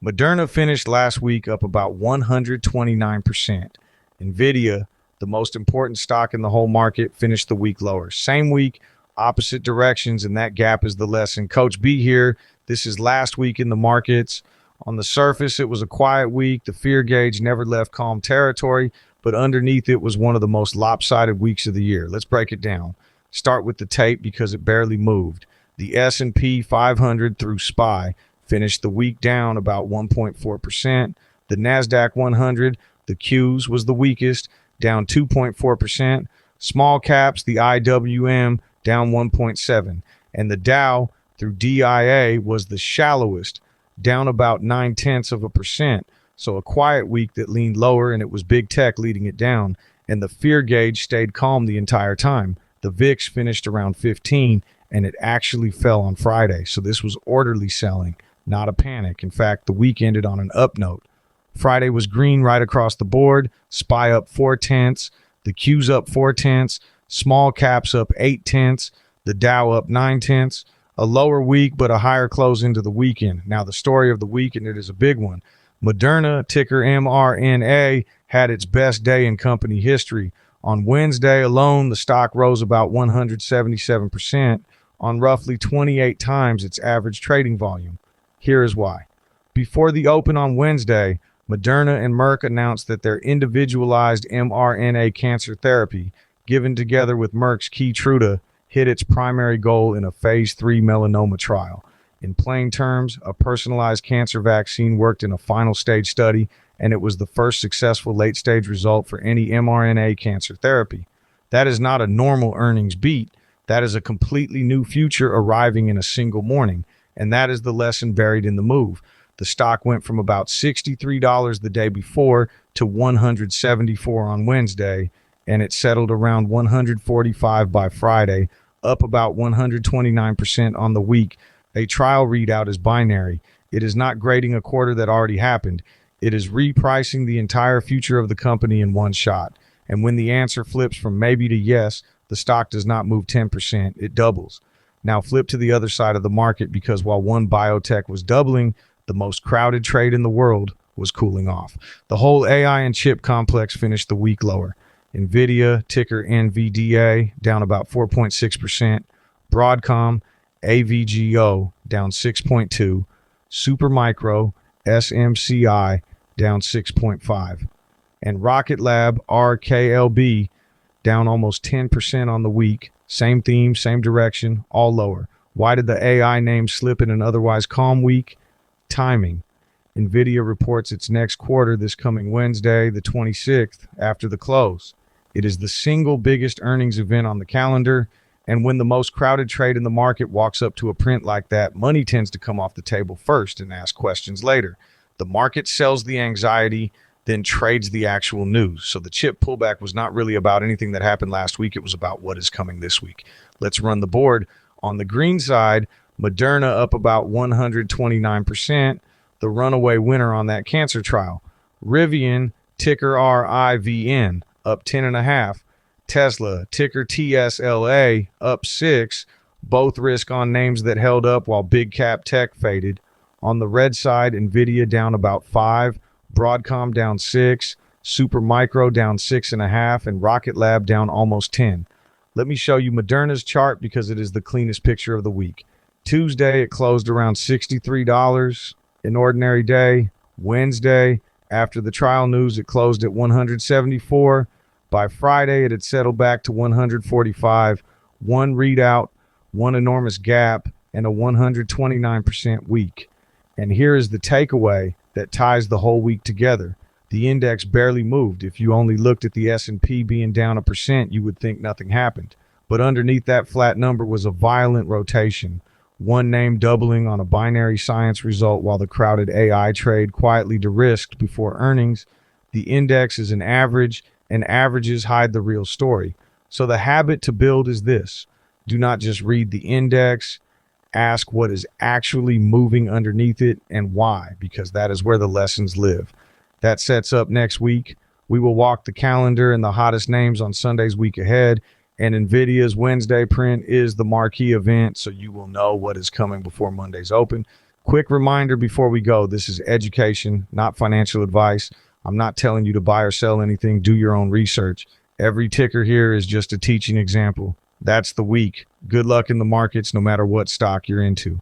Moderna finished last week up about 129%. Nvidia, the most important stock in the whole market, finished the week lower. Same week, opposite directions, and that gap is the lesson. Coach B here. This is last week in the markets. On the surface, it was a quiet week. The fear gauge never left calm territory, but underneath it was one of the most lopsided weeks of the year. Let's break it down. Start with the tape because it barely moved. The S&P 500 through SPY finished the week down about 1.4%. The NASDAQ 100, the Qs, was the weakest, down 2.4%. Small caps, the IWM, down 1.7%. And the Dow through DIA was the shallowest, down about 0.9%. So a quiet week that leaned lower, and it was big tech leading it down. And the fear gauge stayed calm the entire time. The VIX finished around 15, and it actually fell on Friday. So this was orderly selling, not a panic. In fact, the week ended on an up note. Friday was green right across the board. SPY up 0.4, the Qs up 0.4, small caps up 0.8, the Dow up 0.9. A lower week, but a higher close into the weekend. Now, the story of the week, and it is a big one. Moderna, ticker MRNA, had its best day in company history. On Wednesday alone, the stock rose about 177% on roughly 28 times its average trading volume. Here is why. Before the open on Wednesday, Moderna and Merck announced that their individualized mRNA cancer therapy, given together with Merck's Keytruda, hit its primary goal in a phase 3 melanoma trial. In plain terms, a personalized cancer vaccine worked in a final stage study, and it was the first successful late stage result for any mRNA cancer therapy. That is not a normal earnings beat. That is a completely new future arriving in a single morning, and that is the lesson buried in the move. The stock went from about $63 the day before to $174 on Wednesday, and it settled around $145 by Friday, up about 129% on the week. A trial readout is binary. It is not grading a quarter that already happened. It is repricing the entire future of the company in one shot. And when the answer flips from maybe to yes, the stock does not move 10%, it doubles. Now flip to the other side of the market, because while one biotech was doubling, the most crowded trade in the world was cooling off. The whole AI and chip complex finished the week lower. Nvidia, ticker NVDA, down about 4.6%. Broadcom, AVGO, down 6.2%. Supermicro, SMCI, down 6.5%. And Rocket Lab, RKLB, down almost 10% on the week. Same theme, same direction, all lower. Why did the AI name slip in an otherwise calm week? Timing. Nvidia reports its next quarter this coming Wednesday, the 26th, after the close. It is the single biggest earnings event on the calendar, and when the most crowded trade in the market walks up to a print like that, money tends to come off the table first and ask questions later. The market sells the anxiety, then trades the actual news. So the chip pullback was not really about anything that happened last week. It was about what is coming this week. Let's run the board. On the green side, Moderna up about 129%, the runaway winner on that cancer trial. Rivian, ticker RIVN, up 10.5%. Tesla, ticker TSLA, up 6%. Both risk on names that held up while big cap tech faded. On the red side, Nvidia down about 5%, Broadcom down 6%, Supermicro down 6.5%, and Rocket Lab down almost 10%. Let me show you Moderna's chart because it is the cleanest picture of the week. Tuesday, it closed around $63 an ordinary day. Wednesday, after the trial news, it closed at $174. By Friday, it had settled back to $145. One readout, one enormous gap, and a 129% week. And here is the takeaway that ties the whole week together. The index barely moved. If you only looked at the S&P being down 1%, you would think nothing happened. But underneath that flat number was a violent rotation. One name doubling on a binary science result while the crowded AI trade quietly de-risked before earnings. The index is an average, and averages hide the real story. So the habit to build is this. Do not just read the index. Ask what is actually moving underneath it and why, because that is where the lessons live. That sets up next week. We will walk the calendar and the hottest names on Sunday's week ahead. And NVIDIA's Wednesday print is the marquee event, so you will know what is coming before Monday's open. Quick reminder before we go, this is education, not financial advice. I'm not telling you to buy or sell anything. Do your own research. Every ticker here is just a teaching example. That's the week. Good luck in the markets, no matter what stock you're into.